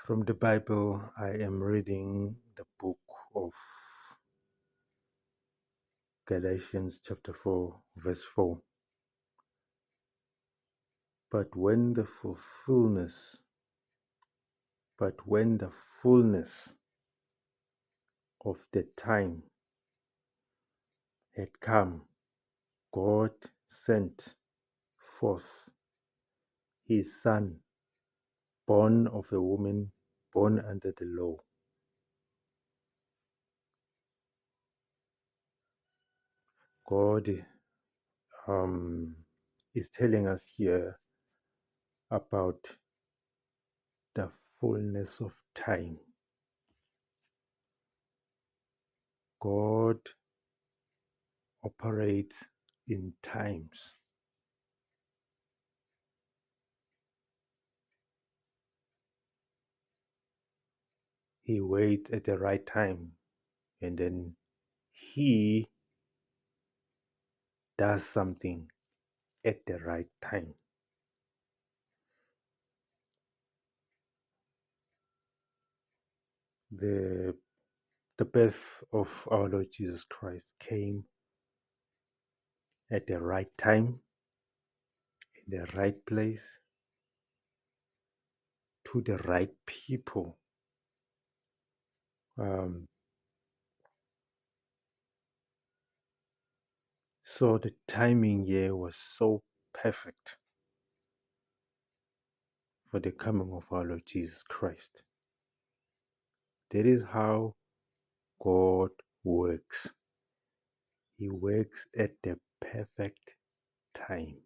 From the Bible, I am reading the book of Galatians chapter 4, verse 4. But when the fullness of the time had come, God sent forth his Son, born of a woman, born under the law. God is telling us here about the fullness of time. God operates in times. He waits at the right time, and then he does something at the right time. The birth of our Lord Jesus Christ came at the right time, in the right place, to the right people. So the timing here was so perfect for the coming of our Lord Jesus Christ. That is how God works. He works at the perfect time.